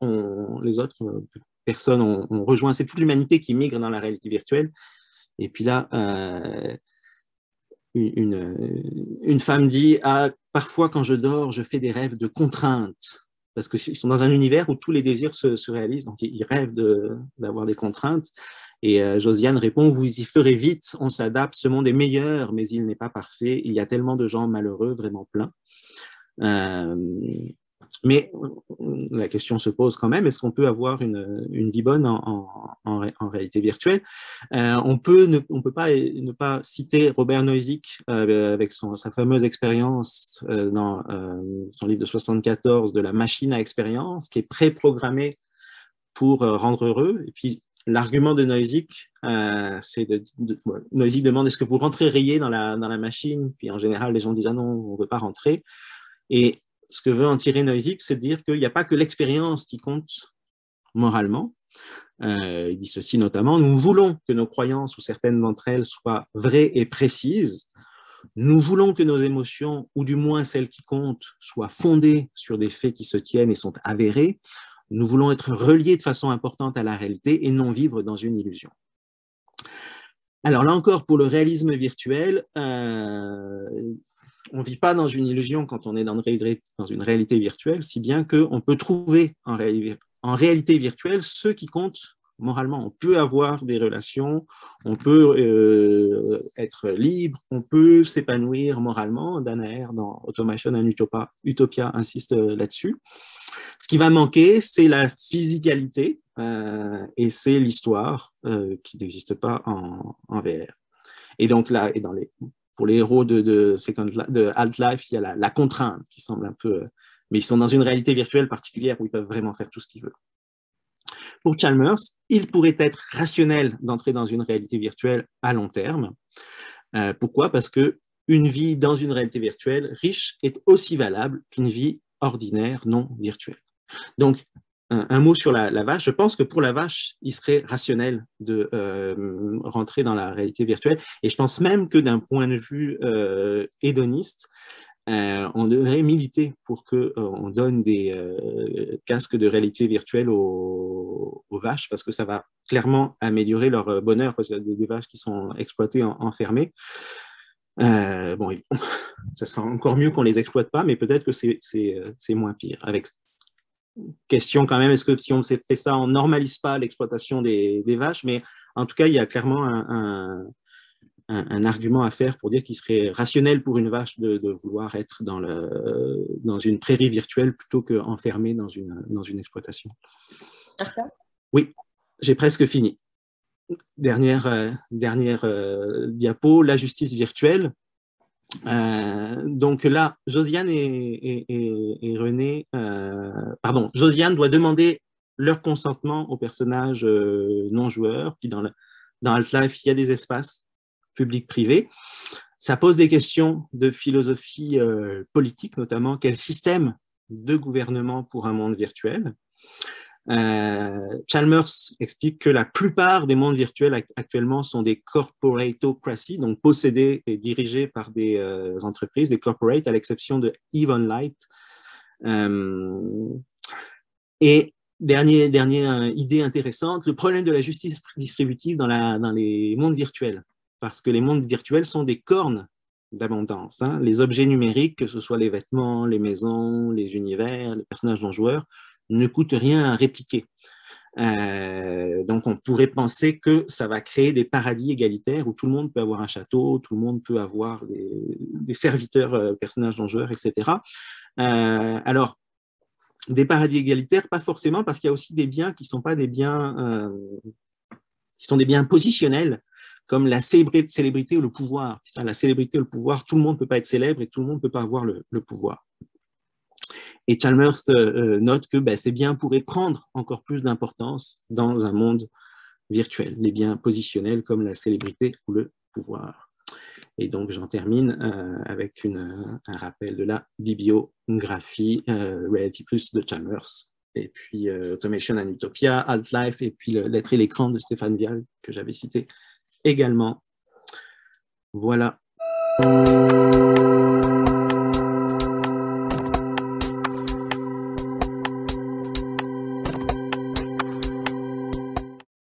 personnes ont rejoint, c'est toute l'humanité qui migre dans la réalité virtuelle. Et puis là, une femme dit parfois quand je dors, je fais des rêves de contraintes. Parce qu'ils sont dans un univers où tous les désirs se réalisent, donc ils rêvent d'avoir des contraintes. Et Josiane répond, vous y ferez vite, on s'adapte, ce monde est meilleur, mais il n'est pas parfait, il y a tellement de gens malheureux, vraiment plein. Mais la question se pose quand même, est-ce qu'on peut avoir une vie bonne en réalité virtuelle? On peut ne pas citer Robert Nozick avec sa fameuse expérience dans son livre de 1974 de la machine à expérience qui est préprogrammée pour rendre heureux. Et puis, l'argument de Nozick, c'est Nozick demande est-ce que vous rentreriez dans la machine, puis en général les gens disent ah non, on ne veut pas rentrer. Et ce que veut en tirer Nozick, c'est de dire qu'il n'y a pas que l'expérience qui compte moralement. Il dit ceci notamment, nous voulons que nos croyances ou certaines d'entre elles soient vraies et précises. Nous voulons que nos émotions, ou du moins celles qui comptent, soient fondées sur des faits qui se tiennent et sont avérés. Nous voulons être reliés de façon importante à la réalité et non vivre dans une illusion. Alors là encore, pour le réalisme virtuel, on ne vit pas dans une illusion quand on est dans une réalité virtuelle, si bien qu'on peut trouver en réalité virtuelle ce qui compte moralement. On peut avoir des relations, on peut être libre, on peut s'épanouir moralement. Danaher, dans Automation and Utopia, insiste là-dessus. Ce qui va manquer, c'est la physicalité et c'est l'histoire qui n'existe pas en VR. Et donc là, pour les héros de Half-Life, il y a la contrainte qui semble un peu... mais ils sont dans une réalité virtuelle particulière où ils peuvent vraiment faire tout ce qu'ils veulent. Pour Chalmers, il pourrait être rationnel d'entrer dans une réalité virtuelle à long terme. Pourquoi? Parce qu'une vie dans une réalité virtuelle riche est aussi valable qu'une vie ordinaire non virtuelle. Donc, un mot sur la vache. Je pense que pour la vache, il serait rationnel de rentrer dans la réalité virtuelle. Et je pense même que d'un point de vue hédoniste, on devrait militer pour qu'on donne des casques de réalité virtuelle aux vaches, parce que ça va clairement améliorer leur bonheur, parce qu'il y a des vaches qui sont exploitées, enfermées. Bon, ça sera encore mieux qu'on ne les exploite pas, mais peut-être que c'est moins pire. Avec question quand même, est-ce que si on fait ça, on ne normalise pas l'exploitation des vaches? Mais en tout cas, il y a clairement un argument à faire pour dire qu'il serait rationnel pour une vache de vouloir être dans une prairie virtuelle plutôt qu'enfermée dans une exploitation. Oui, j'ai presque fini. Dernière diapo, la justice virtuelle. Donc là, Josiane et René, Josiane doit demander leur consentement aux personnages non joueurs. Puis dans Half-Life, il y a des espaces public-privé. Ça pose des questions de philosophie politique, notamment quel système de gouvernement pour un monde virtuel. Chalmers explique que la plupart des mondes virtuels actuellement sont des corporatocracies, donc possédés et dirigés par des entreprises, des corporates, à l'exception de Eve Online. Et dernière idée intéressante, le problème de la justice distributive dans les mondes virtuels, parce que les mondes virtuels sont des cornes d'abondance. Hein. Les objets numériques, que ce soit les vêtements, les maisons, les univers, les personnages non joueurs, ne coûtent rien à répliquer. Donc, on pourrait penser que ça va créer des paradis égalitaires où tout le monde peut avoir un château, tout le monde peut avoir des serviteurs, personnages non joueurs, etc. Alors, des paradis égalitaires, pas forcément, parce qu'il y a aussi des biens qui sont pas des biens, qui sont des biens positionnels, comme la célébrité ou le pouvoir. La célébrité ou le pouvoir, tout le monde ne peut pas être célèbre et tout le monde ne peut pas avoir le pouvoir. Et Chalmers note que ces biens pourraient prendre encore plus d'importance dans un monde virtuel, les biens positionnels comme la célébrité ou le pouvoir. Et donc, j'en termine avec un rappel de la bibliographie Reality Plus de Chalmers, et puis Automation and Utopia, Half-Life, et puis L'être et l'écran de Stéphane Vial, que j'avais cité également. Voilà.